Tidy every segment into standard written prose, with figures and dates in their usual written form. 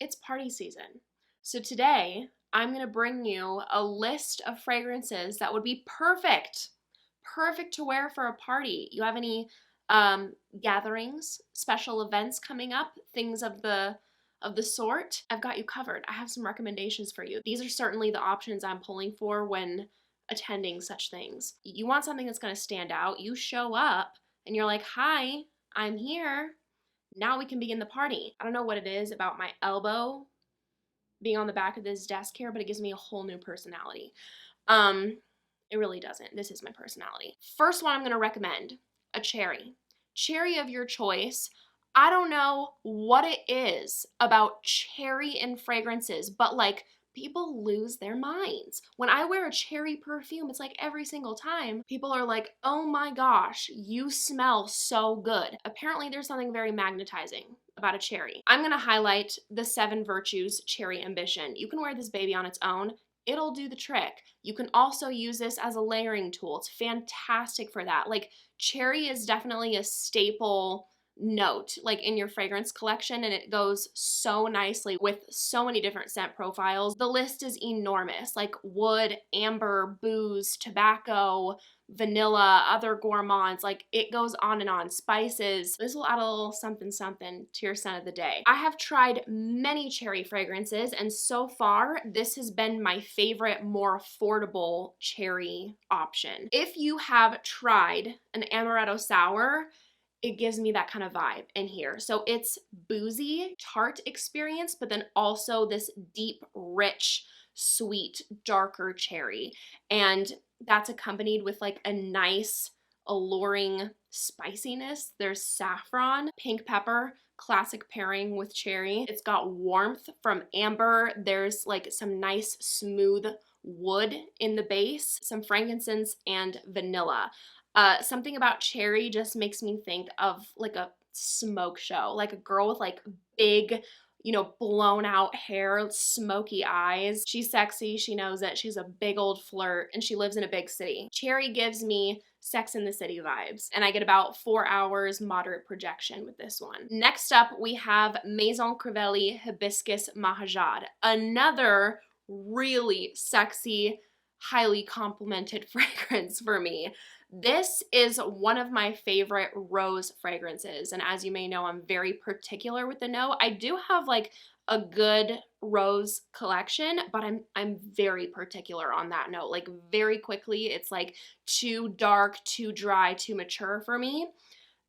it's party season. So today, I'm gonna bring you a list of fragrances that would be perfect to wear for a party. You have any gatherings, special events coming up, things of the sort? I've got you covered. I have some recommendations for you. These are certainly the options I'm pulling for when attending such things. You want something that's gonna stand out. You show up and you're like, hi, I'm here. Now we can begin the party. I don't know what it is about my elbow being on the back of this desk here, but it gives me a whole new personality. It really doesn't. This is my personality. First one I'm gonna recommend, a cherry. Cherry of your choice. I don't know what it is about cherry and fragrances, but like people lose their minds. When I wear a cherry perfume, it's like every single time people are like, oh my gosh, you smell so good. Apparently there's something very magnetizing about a cherry. I'm gonna highlight the 7 Virtues Cherry Ambition. You can wear this baby on its own. It'll do the trick. You can also use this as a layering tool. It's fantastic for that. Like cherry is definitely a staple note like in your fragrance collection, and it goes so nicely with so many different scent profiles. The list is enormous, like wood, amber, booze, tobacco, vanilla, other gourmands, like it goes on and on. Spices. This will add a little something something to your scent of the day. I have tried many cherry fragrances, and so far this has been my favorite, more affordable cherry option. If you have tried an amaretto sour, it gives me that kind of vibe in here. So it's boozy, tart experience, but then also this deep, rich, sweet, darker cherry. And that's accompanied with like a nice, alluring spiciness. There's saffron, pink pepper, classic pairing with cherry. It's got warmth from amber. There's like some nice, smooth wood in the base, some frankincense and vanilla. Something about cherry just makes me think of like a smoke show, like a girl with like big, blown out hair, smoky eyes. She's sexy, she knows it, she's a big old flirt, and she lives in a big city. Cherry gives me Sex in the City vibes, and I get about 4 hours moderate projection with this one. Next up, we have Maison Crivelli Hibiscus Mahajad, another really sexy, highly complimented fragrance for me. This is one of my favorite rose fragrances, and as you may know, I'm very particular with the note. I do have like a good rose collection, but I'm very particular on that note. Like very quickly, it's like too dark, too dry, too mature for me.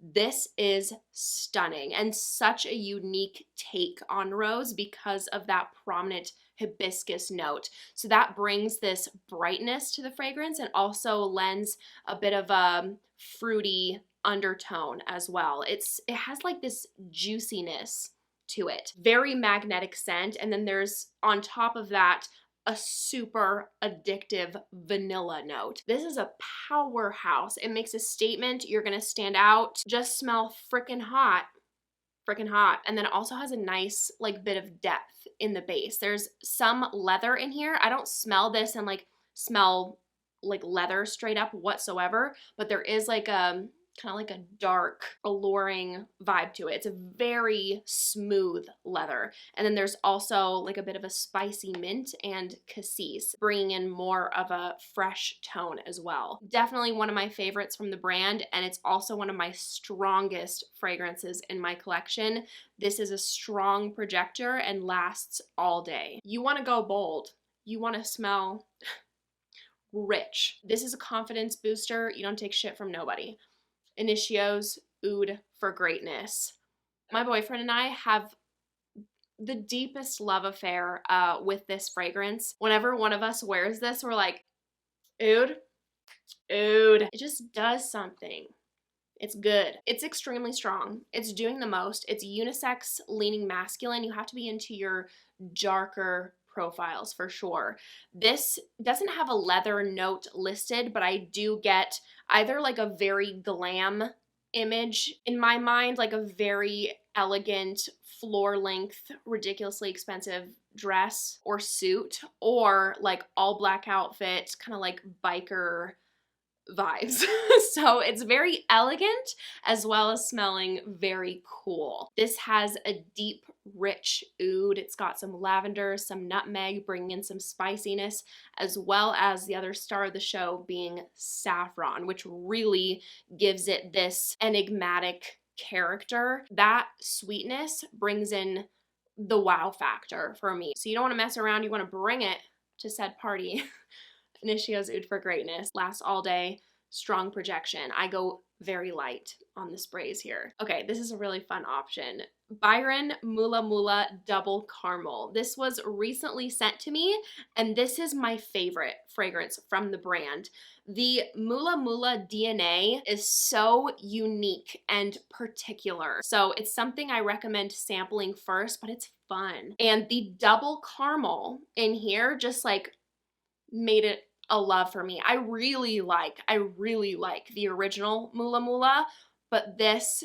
This is stunning and such a unique take on rose because of that prominent hibiscus note. So that brings this brightness to the fragrance and also lends a bit of a fruity undertone as well. It has like this juiciness to it. Very magnetic scent, and then there's on top of that a super addictive vanilla note. This is a powerhouse. It makes a statement. You're gonna stand out. Just smell freaking hot. Freaking hot. And then it also has a nice like bit of depth in the base. There's some leather in here. I don't smell this and like smell like leather straight up whatsoever, but there is like a kind of like a dark, alluring vibe to it. It's a very smooth leather. And then there's also like a bit of a spicy mint and cassis, bringing in more of a fresh tone as well. Definitely one of my favorites from the brand, and it's also one of my strongest fragrances in my collection. This is a strong projector and lasts all day. You want to go bold. You want to smell rich. This is a confidence booster. You don't take shit from nobody. Initios oud for greatness. My boyfriend and I have the deepest love affair with this fragrance. Whenever one of us wears this, we're like, oud, oud. It just does something. It's good. It's extremely strong. It's doing the most. It's unisex, leaning masculine. You have to be into your darker profiles for sure. This doesn't have a leather note listed, but I do get either like a very glam image in my mind, like a very elegant floor length, ridiculously expensive dress or suit, or like all black outfit, kind of like biker vibes. So it's very elegant as well as smelling very cool. This has a deep rich oud. It's got some lavender, some nutmeg, bringing in some spiciness, as well as the other star of the show being saffron, which really gives it this enigmatic character. That sweetness brings in the wow factor for me. So you don't want to mess around, you want to bring it to said party. Initio's Oud for Greatness lasts all day, strong projection. I go very light on the sprays here. Okay, this is a really fun option. Byron Mula Mula Double Caramel. This was recently sent to me, and this is my favorite fragrance from the brand. The Mula Mula DNA is so unique and particular. So it's something I recommend sampling first, but it's fun. And the double caramel in here just like made it a love for me. I really like the original Mula Mula, but this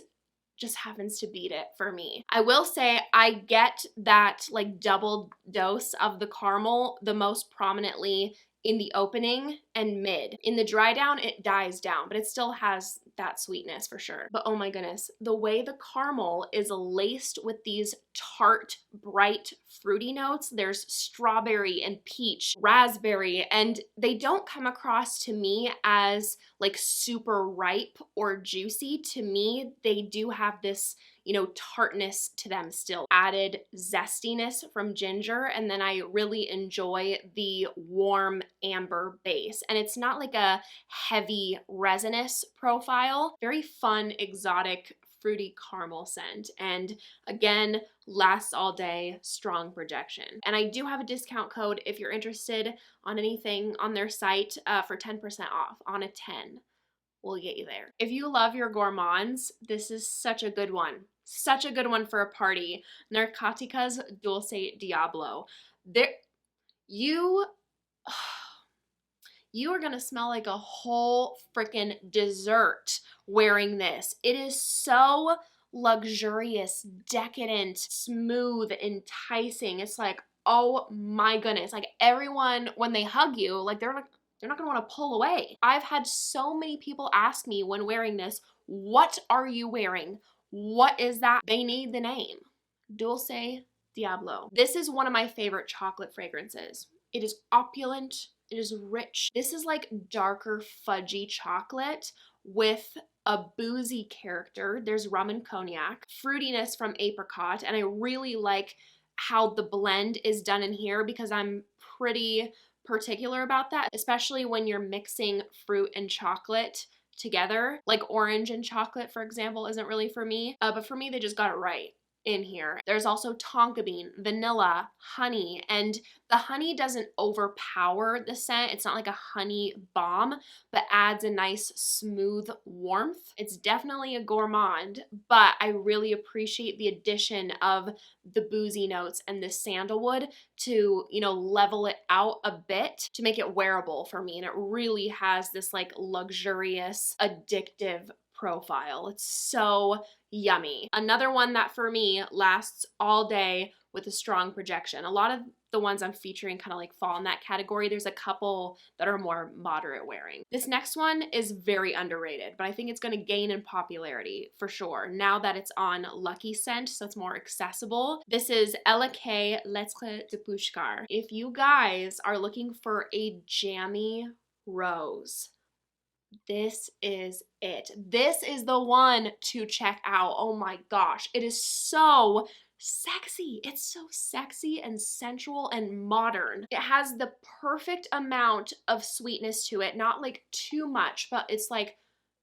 just happens to beat it for me. I will say I get that like double dose of the caramel the most prominently in the opening and mid. In the dry down, it dies down, but it still has that sweetness for sure. But oh my goodness, the way the caramel is laced with these tart, bright, fruity notes. There's strawberry and peach, raspberry, and they don't come across to me as like super ripe or juicy. To me, they do have this, you know, tartness to them still. Added zestiness from ginger, and then I really enjoy the warm amber base. And it's not like a heavy resinous profile. Very fun, exotic, fruity caramel scent. And again, lasts all day, strong projection. And I do have a discount code if you're interested on anything on their site for 10% off on a 10. We'll get you there. If you love your gourmands, this is such a good one. Such a good one for a party. Narcoticas Dulce Diablo. You are gonna smell like a whole freaking dessert wearing this. It is so luxurious, decadent, smooth, enticing. It's like, oh my goodness. Like everyone, when they hug you, like they're not gonna wanna pull away. I've had so many people ask me when wearing this, what are you wearing? What is that? They need the name. Dulce Diablo. This is one of my favorite chocolate fragrances. It is opulent. It is rich. This is like darker fudgy chocolate with a boozy character. There's rum and cognac, fruitiness from apricot, and I really like how the blend is done in here because I'm pretty particular about that, especially when you're mixing fruit and chocolate together. Like orange and chocolate, for example, isn't really for me, but for me, they just got it right in here. There's also tonka bean, vanilla, honey, and the honey doesn't overpower the scent. It's not like a honey bomb, but adds a nice smooth warmth. It's definitely a gourmand, but I really appreciate the addition of the boozy notes and the sandalwood to, you know, level it out a bit to make it wearable for me. And it really has this like luxurious, addictive profile. It's so yummy. Another one that for me lasts all day with a strong projection. A lot of the ones I'm featuring kind of like fall in that category. There's a couple that are more moderate wearing. This next one is very underrated, but I think it's going to gain in popularity for sure now that it's on Luckyscent, so it's more accessible. This is Elake Lettre de Pushkar. If you guys are looking for a jammy rose, this is it. This is the one to check out. Oh my gosh, it is so sexy. It's so sexy and sensual and modern. It has the perfect amount of sweetness to it, not like too much, but it's like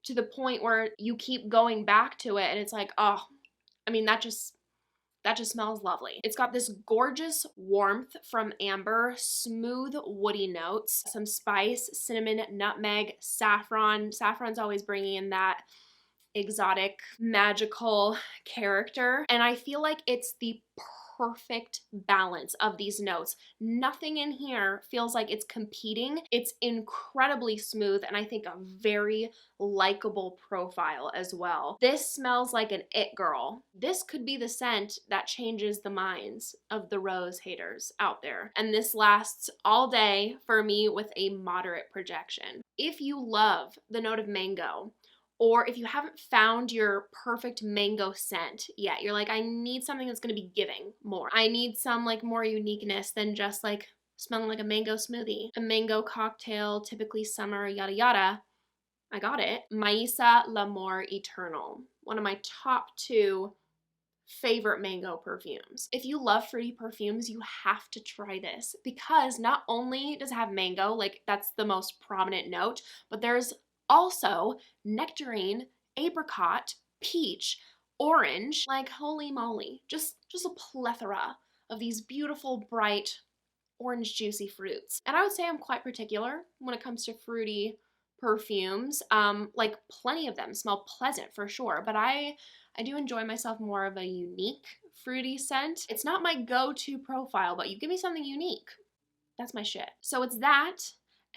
to the point where you keep going back to it and it's like, oh, I mean, that just smells lovely. It's got this gorgeous warmth from amber, smooth woody notes, some spice, cinnamon, nutmeg, saffron. Saffron's always bringing in that exotic, magical character. And I feel like it's the perfect balance of these notes. Nothing in here feels like it's competing. It's incredibly smooth and I think a very likable profile as well. This smells like an it girl. This could be the scent that changes the minds of the rose haters out there. And this lasts all day for me with a moderate projection. If you love the note of mango, Or if you haven't found your perfect mango scent yet, you're like, I need something that's gonna be giving more. I need some like more uniqueness than just like smelling like a mango smoothie, a mango cocktail, typically summer, yada yada. I got it. Maisa L'Amour Eternal, one of my top 2 favorite mango perfumes. If you love fruity perfumes, you have to try this because not only does it have mango, like that's the most prominent note, but there's also nectarine, apricot, peach, orange, like holy moly, just a plethora of these beautiful, bright, orange juicy fruits. And I would say I'm quite particular when it comes to fruity perfumes. Like plenty of them smell pleasant for sure, but I do enjoy myself more of a unique fruity scent. It's not my go-to profile, but you give me something unique, that's my shit. So it's that,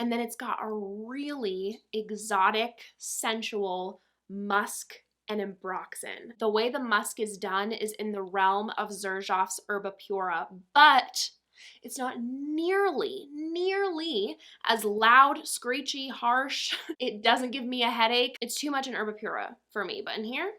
and then it's got a really exotic, sensual musk and ambroxan. The way the musk is done is in the realm of Zaharoff's Herba Pura, but it's not nearly as loud, screechy, harsh. It doesn't give me a headache. It's too much in Herba Pura for me, but in here,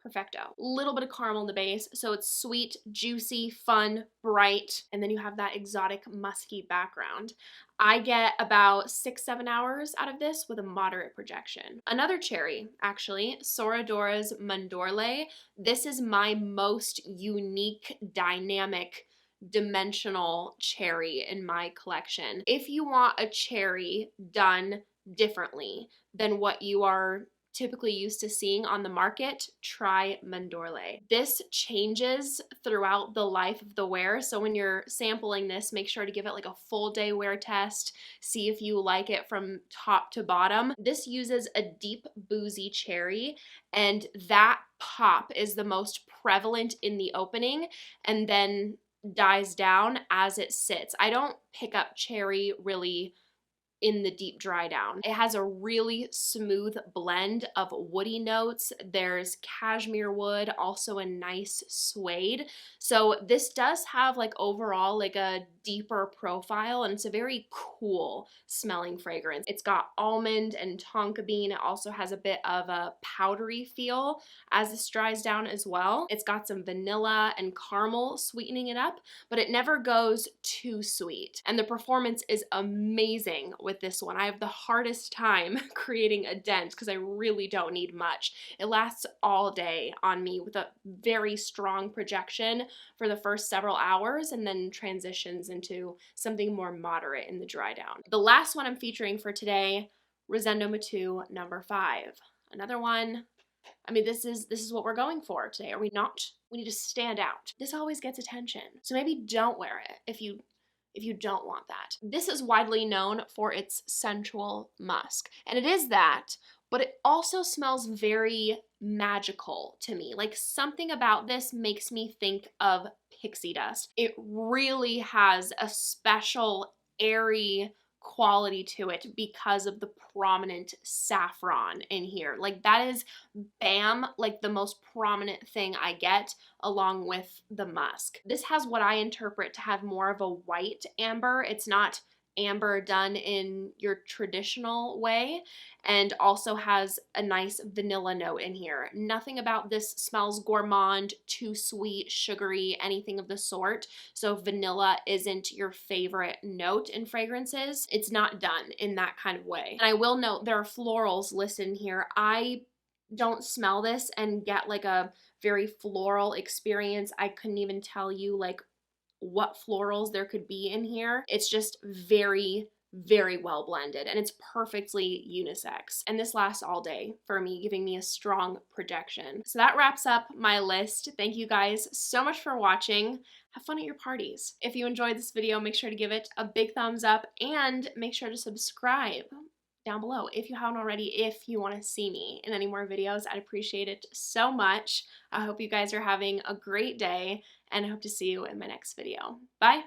perfecto. Little bit of caramel in the base, so it's sweet, juicy, fun, bright, and then you have that exotic musky background. I get about 6-7 hours out of this with a moderate projection. Another cherry, actually, Soradora's Mandorle. This is my most unique, dynamic, dimensional cherry in my collection. If you want a cherry done differently than what you are typically used to seeing on the market, try Mandorle. This changes throughout the life of the wear, so when you're sampling this, make sure to give it like a full day wear test, see if you like it from top to bottom. This uses a deep boozy cherry, and that pop is the most prevalent in the opening and then dies down as it sits. I don't pick up cherry really in the deep dry down. It has a really smooth blend of woody notes. There's cashmere wood, also a nice suede. So this does have like overall like a deeper profile, and it's a very cool smelling fragrance. It's got almond and tonka bean. It also has a bit of a powdery feel as this dries down as well. It's got some vanilla and caramel sweetening it up, but it never goes too sweet. And the performance is amazing with this one. I have the hardest time creating a dent because I really don't need much. It lasts all day on me with a very strong projection for the first several hours and then transitions into something more moderate in the dry down. The last one I'm featuring for today, Rosendo Matu number 5. Another one, I mean, this is what we're going for today, are we not? We need to stand out. This always gets attention. So maybe don't wear it if you don't want that. This is widely known for its sensual musk, and it is that, but it also smells very magical to me. Like something about this makes me think of pixie dust. It really has a special airy quality to it because of the prominent saffron in here. Like that is bam, like the most prominent thing I get along with the musk. This has what I interpret to have more of a white amber. It's not amber done in your traditional way, and also has a nice vanilla note in here. Nothing about this smells gourmand, too sweet, sugary, anything of the sort. So if vanilla isn't your favorite note in fragrances, it's not done in that kind of way. And I will note there are florals listed in here. I don't smell this and get like a very floral experience. I couldn't even tell you like what florals there could be in here. It's just very, very well blended, and it's perfectly unisex. And this lasts all day for me, giving me a strong projection. So that wraps up my list. Thank you guys so much for watching. Have fun at your parties. If you enjoyed this video, make sure to give it a big thumbs up and make sure to subscribe down below if you haven't already, if you want to see me in any more videos. I'd appreciate it so much. I hope you guys are having a great day, and I hope to see you in my next video. Bye!